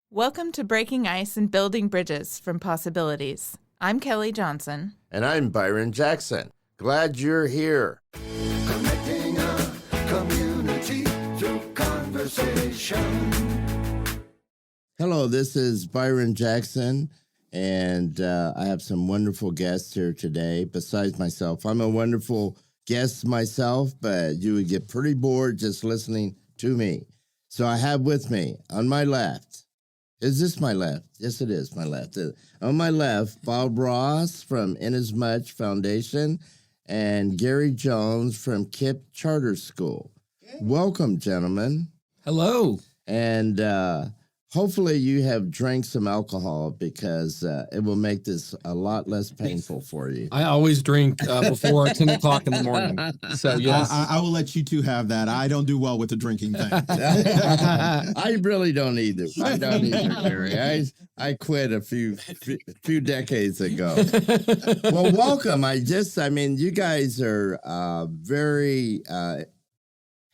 Welcome to Breaking Ice and Building Bridges from Possibilities. I'm Kelly Johnson. And I'm Byron Jackson. Glad you're here. Connecting a community through conversation. Hello, this is Byron Jackson, and I have some wonderful guests here today. Besides myself, I'm a wonderful guest myself, but you would get pretty bored just listening to me. So I have with me on my left, is this my left? Yes, it is my left. On my left, Bob Ross from Inasmuch Foundation and Gary Jones from KIPP Charter School. Welcome, gentlemen. Hello. And hopefully you have drank some alcohol because it will make this a lot less painful for you. I always drink before 10 o'clock in the morning. So, yes. I will let you two have that. I don't do well with the drinking thing. I really don't either. I don't either, Gary. I quit a few decades ago. Well, welcome. You guys are very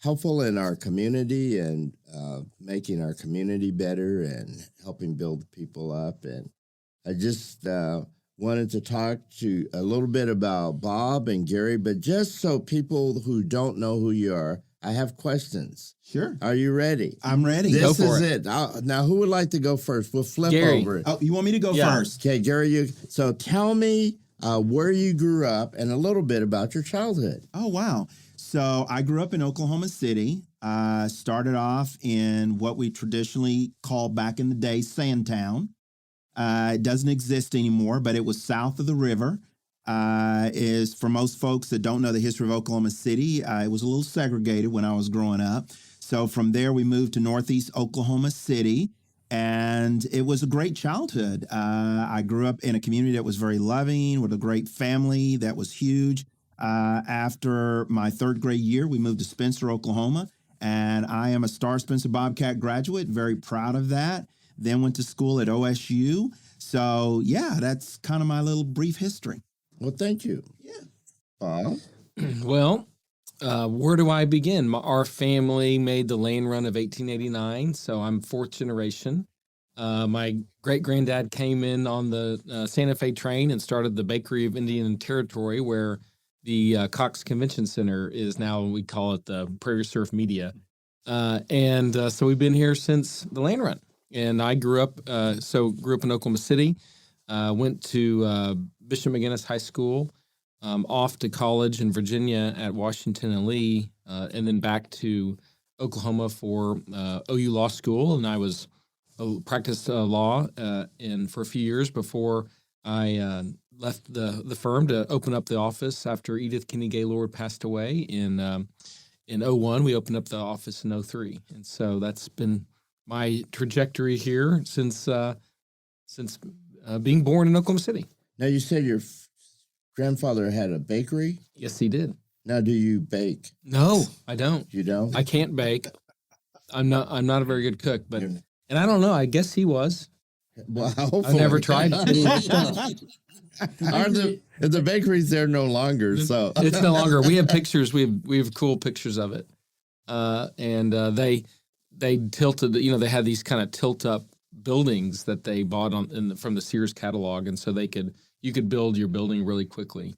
helpful in our community and making our community better and helping build people up. And I just wanted to talk to a little bit about Bob and Gary, but just so people who don't know who you are, I have questions. Sure. Are you ready? I'm ready. This is it. Now, who would like to go first? We'll flip Gary. over it. Oh, you want me to go first? Okay, Gary, so tell me where you grew up and a little bit about your childhood. Oh, wow. So I grew up in Oklahoma City. Started off in what we traditionally called back in the day Sandtown. It doesn't exist anymore, but it was south of the river. Is for most folks that don't know the history of Oklahoma City, it was a little segregated when I was growing up. So from there, we moved to northeast Oklahoma City, and it was a great childhood. I grew up in a community that was very loving, with a great family that was huge. After my third grade year, we moved to Spencer, Oklahoma, and I am a Star Spencer Bobcat graduate, very proud of that. Then went to school at OSU. So, yeah, that's kind of my little brief history. Well, thank you. Yeah. Bob? Well, where do I begin? Our family made the land run of 1889, so I'm fourth generation. My great-granddad came in on the Santa Fe train and started the Bakery of Indian Territory, where the Cox Convention Center is now. We call it the Prairie Surf Media. So we've been here since the land run. And I grew up in Oklahoma City, went to Bishop McGinnis High School, off to college in Virginia at Washington and Lee, and then back to Oklahoma for OU Law School. And I was practiced law for a few years before I left the firm to open up the office after Edith Kinney Gaylord passed away in 2001. We opened up the office in 2003. And so that's been my trajectory here since being born in Oklahoma City. Now, you said your grandfather had a bakery? Yes, he did. Now, do you bake? No, I don't. You don't? I can't bake. I'm not a very good cook, but and I don't know. I guess he was. Well, hopefully. I've never tried to. The bakery's there no longer, so It's no longer. We have pictures. We have cool pictures of it. They tilted. They had these kind of tilt up buildings that they bought from the Sears catalog, and so you could build your building really quickly.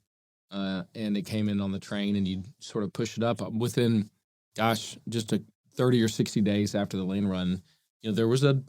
And it came in on the train, and you sort of push it up within, just 30 or 60 days after the land run. There was a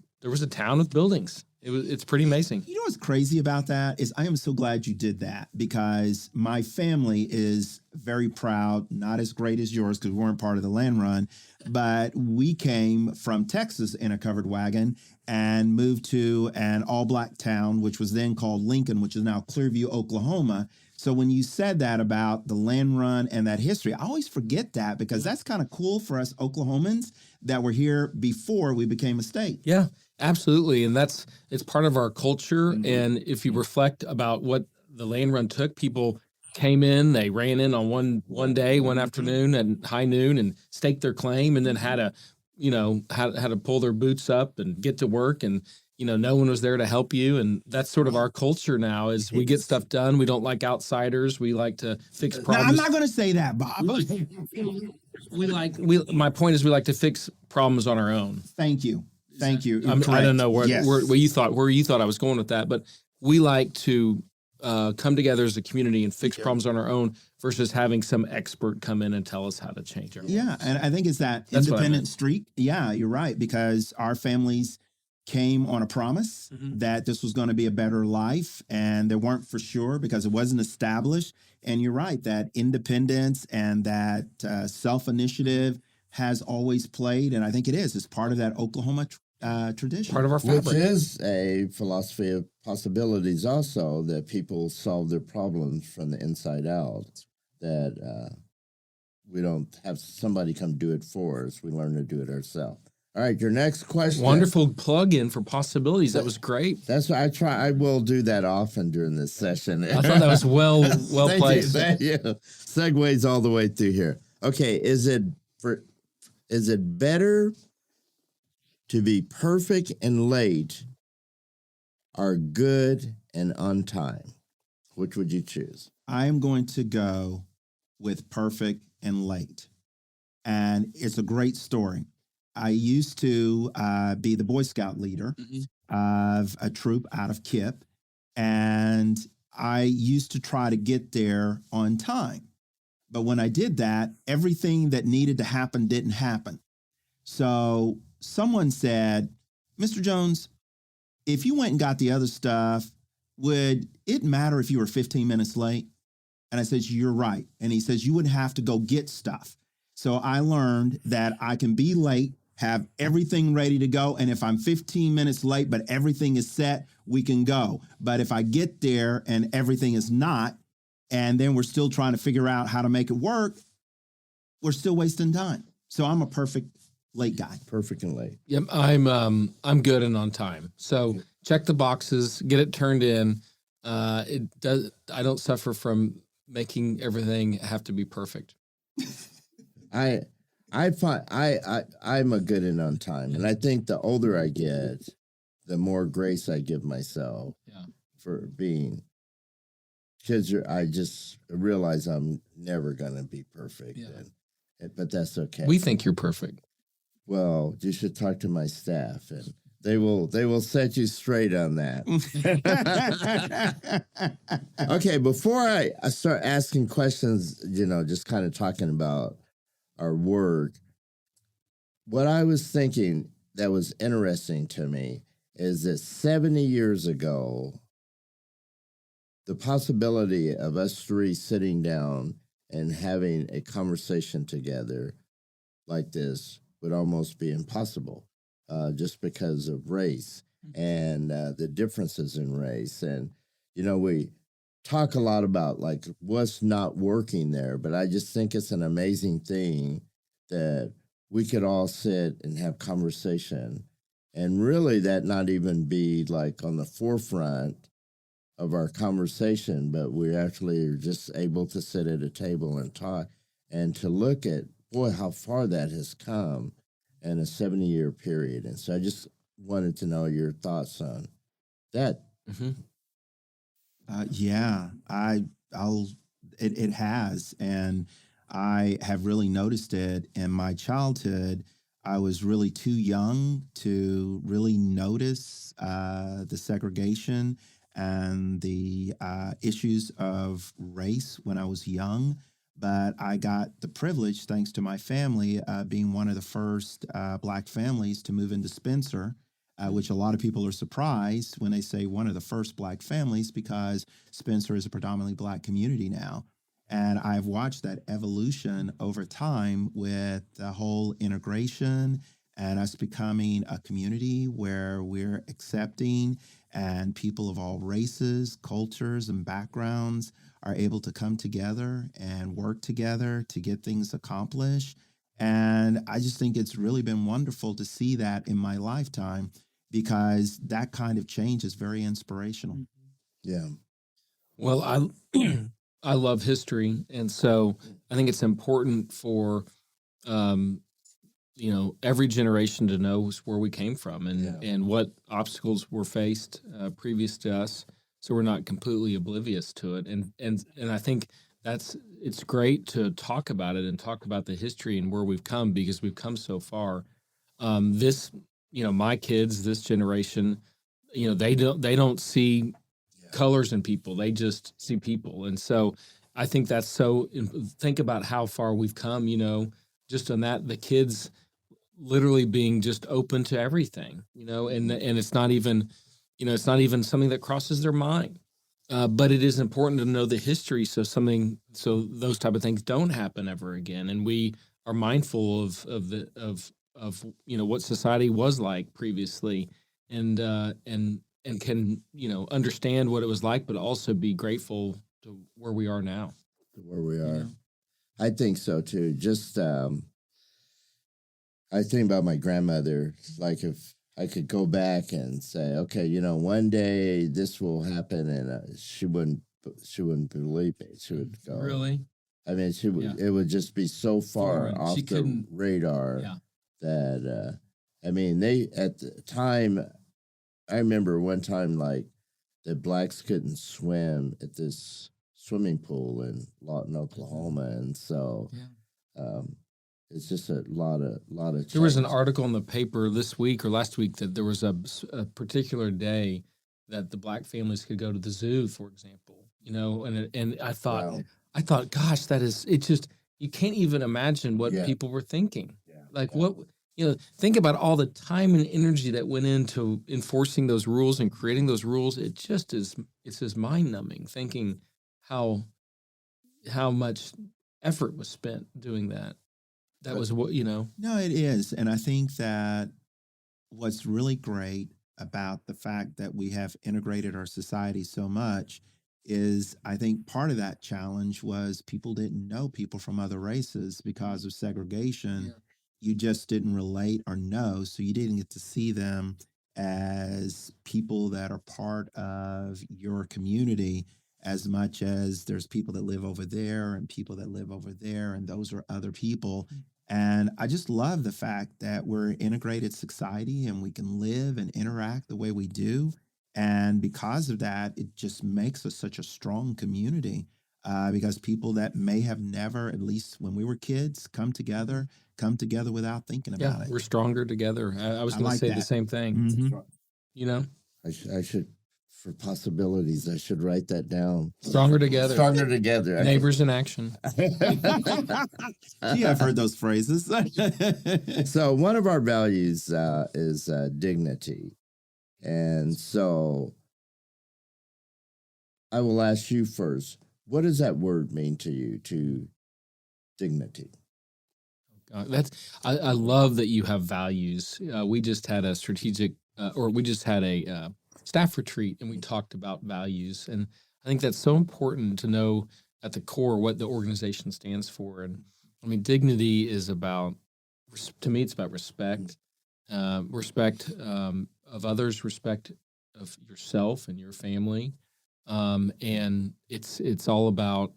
town with buildings. It's pretty amazing. You know what's crazy about that is I am so glad you did that, because my family is very proud, not as great as yours because we weren't part of the land run, but we came from Texas in a covered wagon and moved to an all-black town, which was then called Lincoln, which is now Clearview, Oklahoma. So when you said that about the land run and that history, I always forget that, because that's kind of cool for us Oklahomans that were here before we became a state. Yeah, absolutely. And it's part of our culture. Mm-hmm. And if you reflect about what the land run took, people came in, they ran in on one day, one afternoon at high noon and staked their claim, and then had to pull their boots up and get to work, and no one was there to help you. And that's sort of our culture now, is we get stuff done. We don't like outsiders. We like to fix problems. No, I'm not going to say that, Bob. My point is we like to fix problems on our own. Thank you. Thank you. I don't know Yes. where you thought I was going with that, but we like to come together as a community and fix problems on our own versus having some expert come in and tell us how to change our lives. Yeah, and I think it's that That's what I independent meant. streak. Yeah, you're right, because our families came on a promise that this was going to be a better life, and they weren't for sure because it wasn't established. And you're right, that independence and that self-initiative has always played, and I think it is. It's part of that Oklahoma tradition. Part of our Which fabric. is a philosophy of possibilities also, that people solve their problems from the inside out, that we don't have somebody come do it for us. We learn to do it ourselves. All right, your next question. Wonderful plug-in for possibilities. That was great. That's what I try. I will do that often during this session. I thought that was well Thank placed. You, thank you. Segues all the way through here. Okay, is it better to be perfect and late or good and on time? Which would you choose? I am going to go with perfect and late. And it's a great story. I used to be the Boy Scout leader of a troop out of Kip, and I used to try to get there on time. But when I did that, everything that needed to happen didn't happen. So someone said, Mr. Jones, if you went and got the other stuff, would it matter if you were 15 minutes late? And I said, you're right. And he says, you wouldn't have to go get stuff. So I learned that I can be late, have everything ready to go. And if I'm 15 minutes late, but everything is set, we can go. But if I get there and everything is not, and then we're still trying to figure out how to make it work, we're still wasting time. So I'm a perfect late guy. Perfect and late. Yep, I'm good and on time. So check the boxes, get it turned in. I don't suffer from making everything have to be perfect. I find I'm a good and on time, and I think the older I get, the more grace I give myself for being. Because I just realize I'm never gonna be perfect, but that's okay. We think you're perfect. Well, you should talk to my staff, and they will set you straight on that. Okay, before I start asking questions, just kind of talking about our work, what I was thinking that was interesting to me is that 70 years ago, the possibility of us three sitting down and having a conversation together like this would almost be impossible, just because of race and the differences in race. And, we talk a lot about like what's not working there, but I just think it's an amazing thing that we could all sit and have conversation and really that not even be like on the forefront of our conversation, but we actually are just able to sit at a table and talk and to look at, boy, how far that has come in a 70-year period. And so I just wanted to know your thoughts on that. Mm-hmm. It has. And I have really noticed it in my childhood. I was really too young to really notice the segregation and the issues of race when I was young. But I got the privilege, thanks to my family, being one of the first Black families to move into Spencer, which a lot of people are surprised when they say one of the first Black families, because Spencer is a predominantly Black community now. And I've watched that evolution over time with the whole integration and us becoming a community where we're accepting and people of all races, cultures, and backgrounds are able to come together and work together to get things accomplished. And I just think it's really been wonderful to see that in my lifetime, because that kind of change is very inspirational. Yeah. Well, I love history, and so I think it's important for every generation to know where we came from and what obstacles were faced previous to us, so we're not completely oblivious to it. And I think it's great to talk about it and talk about the history and where we've come, because we've come so far. This my kids, this generation, they don't see colors in people. They just see people. And so I think that's think about how far we've come, just on that, the kids literally being just open to everything, and it's not even, something that crosses their mind. But it is important to know the history so those type of things don't happen ever again. And we are mindful of what society was like previously, and can understand what it was like, but also be grateful to where we are now. Where we are. I think so too. Just I think about my grandmother, like if I could go back and say, okay, one day this will happen, and she wouldn't believe it. She would go, Really? I mean, she would. Yeah. It would just be so far Foreign. off She the couldn't- radar Yeah. that I mean, they at the time. I remember one time, like the blacks couldn't swim at this swimming pool in Lawton, Oklahoma, and so it's just a lot of There was an change. article in the paper this week or last week that there was a particular day that the black families could go to the zoo, for example. And I thought, Wow. gosh, it just, you can't even imagine what Yeah. people were thinking. Yeah. Like what, think about all the time and energy that went into enforcing those rules and creating those rules. It's just mind numbing thinking how much effort was spent doing that. That was what, No, it is. And I think that what's really great about the fact that we have integrated our society so much is I think part of that challenge was people didn't know people from other races because of segregation. Yeah. You just didn't relate or know. So you didn't get to see them as people that are part of your community as much as there's people that live over there and people that live over there, and those are other people. And I just love the fact that we're an integrated society and we can live and interact the way we do. And because of that, it just makes us such a strong community because people that may have never, at least when we were kids, come together without thinking about it. We're stronger together. I was I going to like say the that. same thing. Mhm. I should, for possibilities, I should write that down. Stronger together. Stronger together. Neighbors in action. Yeah, I've heard those phrases. So one of our values is dignity. And so I will ask you first, what does that word mean to you, to dignity? I love that you have values. We just had a staff retreat, and we talked about values. And I think that's so important to know at the core what the organization stands for. And I mean, dignity is about, to me, it's about respect, respect of others, respect of yourself and your family. And it's all about,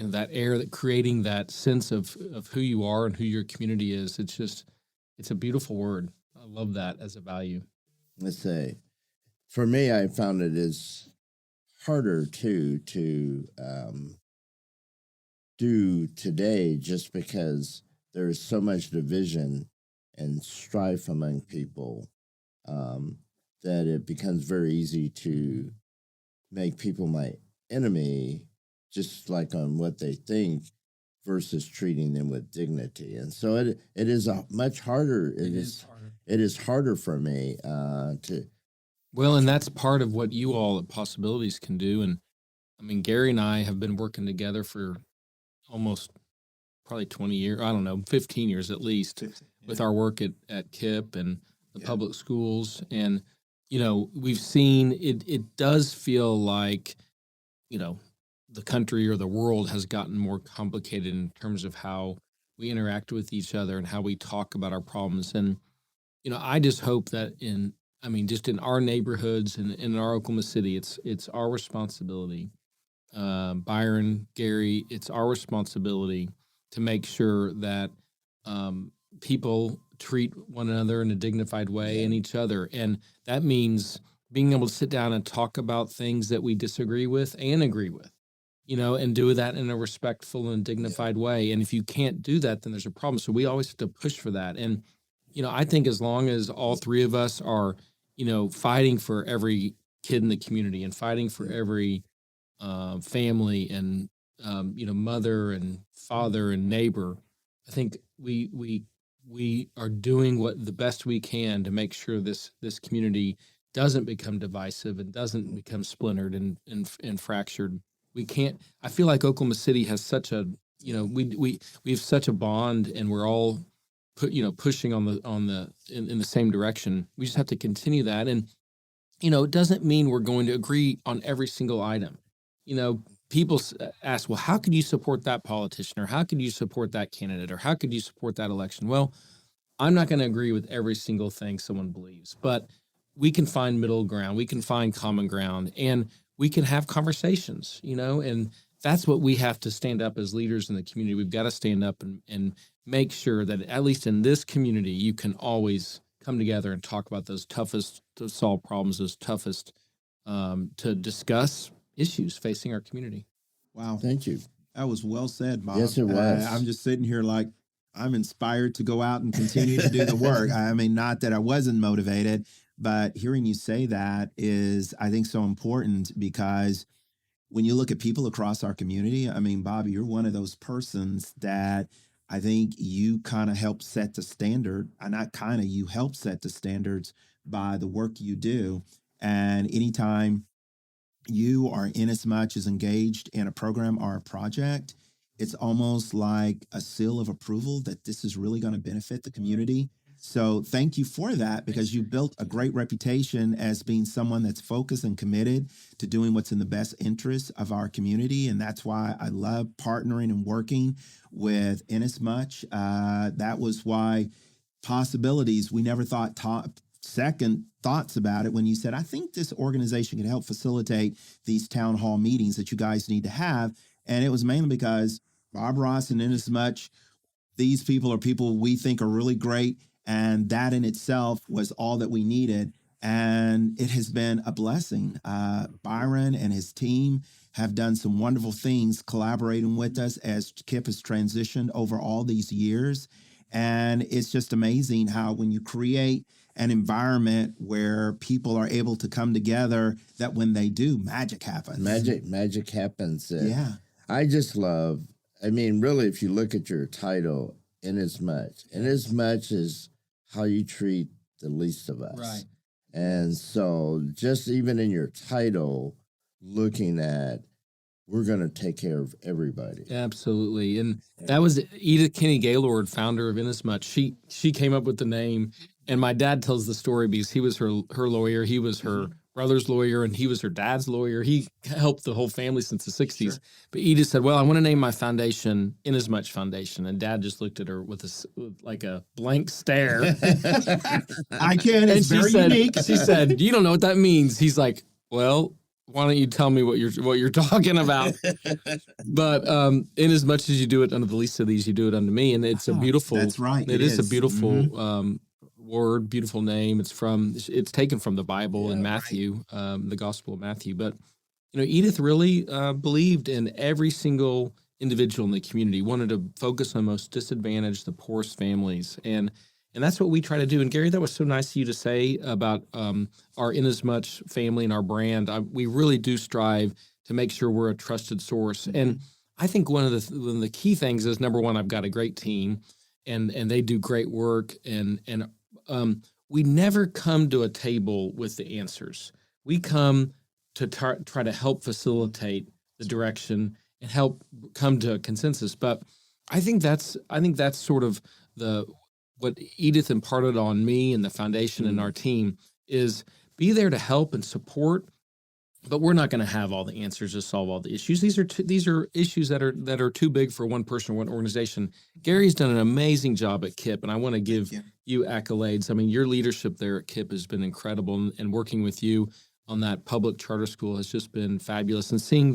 that air, that creating that sense of who you are and who your community is. It's a beautiful word. I love that as a value. Let's say, for me, I found it is harder to do today just because there is so much division and strife among people that it becomes very easy to make people my enemy just like on what they think versus treating them with dignity. And so it is a much harder. It is harder for me to. Well, and that's part of what you all at Possibilities can do. And I mean, Gary and I have been working together for almost probably 20 years. I don't know, 15 years at least, with our work at KIP and the public schools. And, we've seen it does feel like, the country or the world has gotten more complicated in terms of how we interact with each other and how we talk about our problems. And, I just hope that just in our neighborhoods and in our Oklahoma City, it's our responsibility. Byron, Gary, it's our responsibility to make sure that people treat one another in a dignified way and each other. And that means being able to sit down and talk about things that we disagree with and agree with, and do that in a respectful and dignified way. And if you can't do that, then there's a problem. So we always have to push for that. And I think as long as all three of us are, fighting for every kid in the community and fighting for every family and mother and father and neighbor, I think we are doing what the best we can to make sure this community doesn't become divisive and doesn't become splintered and fractured. We can't. I feel like Oklahoma City has such a we have such a bond, and we're all pushing on in the same direction. We just have to continue that, and it doesn't mean we're going to agree on every single item. People ask, well, how could you support that politician, or how could you support that candidate, or how could you support that election? Well, I'm not going to agree with every single thing someone believes, but we can find middle ground, we can find common ground, and we can have conversations, and that's what we have to stand up as leaders in the community. We've got to stand up and make sure that at least in this community, you can always come together and talk about those toughest to solve problems, those toughest to discuss issues facing our community. Wow. Thank you. That was well said, Bob. Yes, it was. I'm just sitting here like I'm inspired to go out and continue to do the work. I mean, not that I wasn't motivated, but hearing you say that is, I think, so important, because when you look at people across our community, I mean, Bobby, you're one of those persons that I think you kind of help set the standard. Not kind of, you help set the standards by the work you do. And anytime you are in as much as engaged in a program or a project, it's almost like a seal of approval that this is really going to benefit the community. So thank you for that, because you built a great reputation as being someone that's focused and committed to doing what's in the best interest of our community. And that's why I love partnering and working with Inasmuch. That was why Possibilities, we never thought second thoughts about it when you said, I think this organization can help facilitate these town hall meetings that you guys need to have. And it was mainly because Bob Ross and Inasmuch, these people are people we think are really great. And that in itself was all that we needed. And it has been a blessing. Byron and his team have done some wonderful things collaborating with us as Kip has transitioned over all these years. And it's just amazing how when you create an environment where people are able to come together, that when they do, magic happens. Magic happens. Yeah. I just love, I mean, really, if you look at your title, Inasmuch is how you treat the least of us. Right. And so just even in your title, looking at, we're going to take care of everybody. Absolutely. And that was Edith Kinney Gaylord, founder of Inasmuch. She came up with the name. And my dad tells the story because he was her lawyer. He was her brother's lawyer, and he was her dad's lawyer. He helped the whole family since the 60s. Sure. But Edith said, well, I want to name my foundation Inasmuch Foundation. And Dad just looked at her with like a blank stare. I can. It's very unique. She said, you don't know what that means. He's like, well, why don't you tell me what you're talking about? But in as much as you do it unto the least of these, you do it unto me. And it's a beautiful, that's right. It is a beautiful word, beautiful name. It's taken from the Bible in Matthew, the Gospel of Matthew. But, Edith really believed in every single individual in the community, wanted to focus on the most disadvantaged, the poorest families. And that's what we try to do. And Gary, that was so nice of you to say about our Inasmuch family and our brand. We really do strive to make sure we're a trusted source. And I think one of the key things is, number one, I've got a great team, and they do great work. And we never come to a table with the answers. We come to try to help facilitate the direction and help come to a consensus. But I think that's sort of what Edith imparted on me and the foundation and our team is be there to help and support, but we're not going to have all the answers to solve all the issues. These are issues that are too big for one person or one organization. Gary's done an amazing job at KIPP, and I want to give you accolades. I mean, your leadership there at KIPP has been incredible, and working with you on that public charter school has just been fabulous. And seeing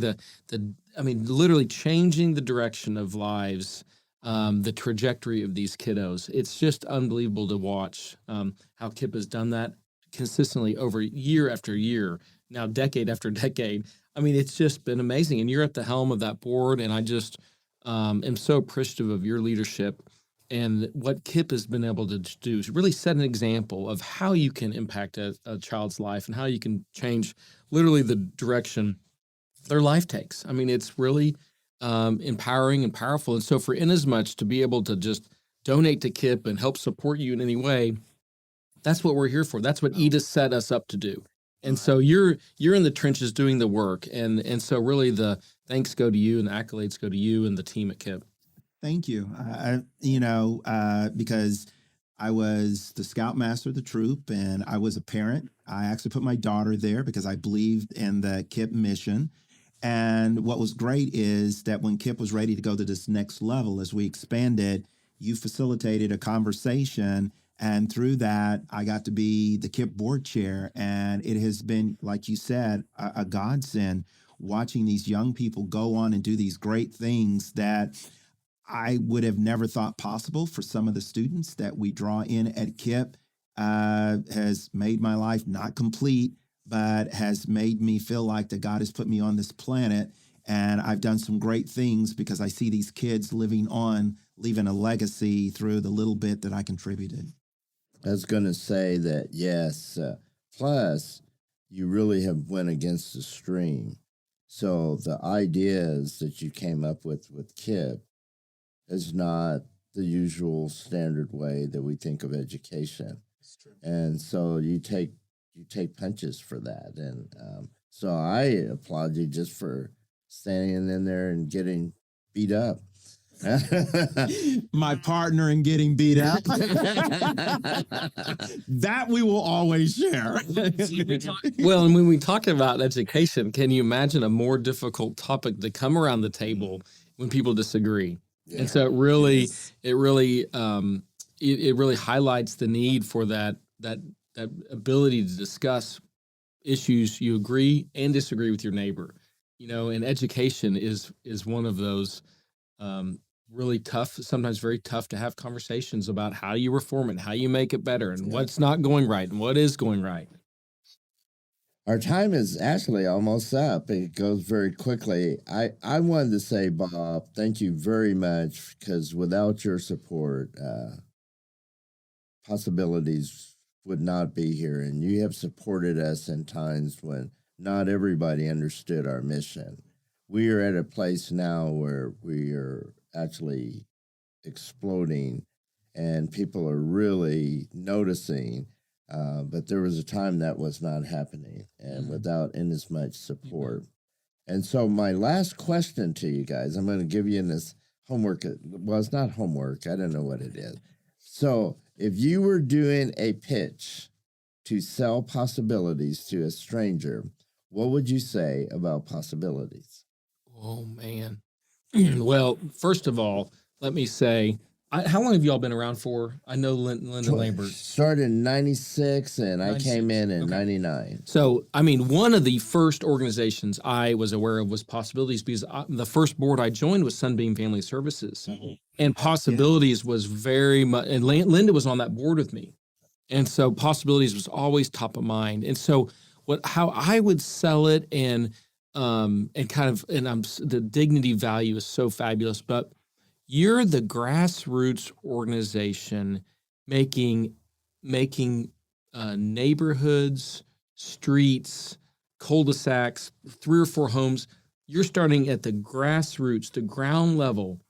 literally changing the direction of lives, the trajectory of these kiddos. It's just unbelievable to watch how KIPP has done that consistently over year after year, now decade after decade. I mean, it's just been amazing. And you're at the helm of that board, and I just am so appreciative of your leadership. And what KIP has been able to do is really set an example of how you can impact a child's life and how you can change literally the direction their life takes. I mean, it's really empowering and powerful. And so for Inasmuch to be able to just donate to KIP and help support you in any way, that's what we're here for. That's what Edith set us up to do. And so you're in the trenches doing the work. And so really the thanks go to you and the accolades go to you and the team at KIP. Thank you. Because I was the scoutmaster of the troop and I was a parent. I actually put my daughter there because I believed in the KIP mission. And what was great is that when KIP was ready to go to this next level, as we expanded, you facilitated a conversation. And through that, I got to be the KIP board chair. And it has been, like you said, a godsend watching these young people go on and do these great things that I would have never thought possible for some of the students that we draw in at KIP. Has made my life not complete, but has made me feel like that God has put me on this planet. And I've done some great things because I see these kids living on, leaving a legacy through the little bit that I contributed. I was going to say that, yes. Plus, you really have went against the stream. So the ideas that you came up with KIP is not the usual standard way that we think of education. And so you take punches for that. And so I applaud you just for standing in there and getting beat up. My partner in getting beat up. That we will always share. Well, and when we talk about education, can you imagine a more difficult topic to come around the table when people disagree? Yeah. And so it really highlights the need for that ability to discuss issues you agree and disagree with your neighbor. And education is one of those really tough, sometimes very tough to have conversations about how you reform it, how you make it better, and what's not going right and what is going right. Our time is actually almost up. It goes very quickly. I wanted to say, Bob, thank you very much, because without your support, Possibilities would not be here. And you have supported us in times when not everybody understood our mission. We are at a place now where we are actually exploding and people are really noticing. But there was a time that was not happening and without Inasmuch support. And so my last question to you guys, I'm going to give you this homework. Well, it's not homework. I don't know what it is. So if you were doing a pitch to sell Possibilities to a stranger, what would you say about Possibilities? Oh, man. Well, first of all, let me say, how long have y'all been around for? I know Linda Lambert. Started in 96, and 96. I came in 99. So, I mean, one of the first organizations I was aware of was Possibilities, because the first board I joined was Sunbeam Family Services. Mm-hmm. And Possibilities was very much, and Linda was on that board with me. And so Possibilities was always top of mind. And so how I would sell it the dignity value is so fabulous, but you're the grassroots organization making neighborhoods, streets, cul-de-sacs, 3 or 4 homes. You're starting at the grassroots, the ground level,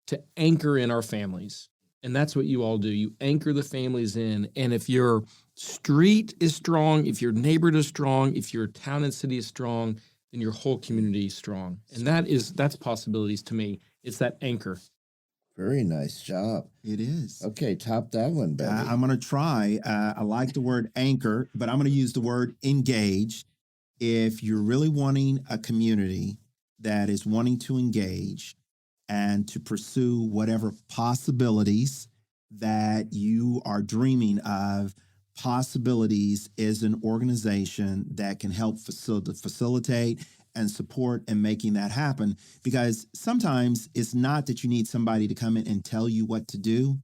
to anchor in our families. And that's what you all do. You anchor the families in. And if your street is strong, if your neighborhood is strong, if your town and city is strong, then your whole community is strong. And that's Possibilities to me. It's that anchor. Very nice job. It is. Okay, top that one, baby. I'm going to try. I like the word anchor, but I'm going to use the word engage. If you're really wanting a community that is wanting to engage and to pursue whatever possibilities that you are dreaming of, Possibilities is an organization that can help facilitate and support in making that happen. Because sometimes it's not that you need somebody to come in and tell you what to do.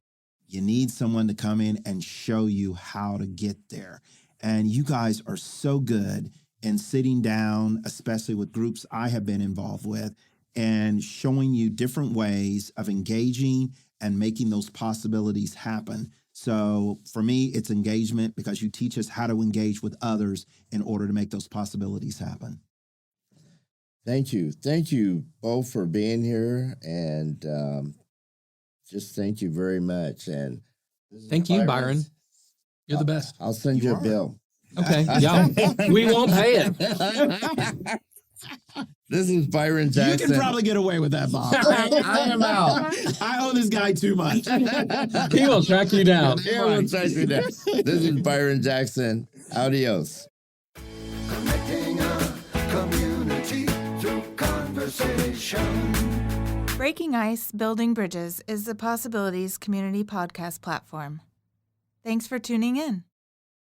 You need someone to come in and show you how to get there. And you guys are so good in sitting down, especially with groups I have been involved with, and showing you different ways of engaging and making those possibilities happen. So for me, it's engagement because you teach us how to engage with others in order to make those possibilities happen. Thank you. Thank you both for being here. And just thank you very much. And this is Thank you, Byron. You're the best. I'll send you a bill. Okay. Yeah. We won't pay it. This is Byron Jackson. You can probably get away with that, Bob. I am out. I owe this guy too much. He will track you down. Yeah, we'll track you down. This is Byron Jackson. Adios. Connecting a community through conversation. Breaking Ice, Building Bridges is the Possibilities Community Podcast platform. Thanks for tuning in.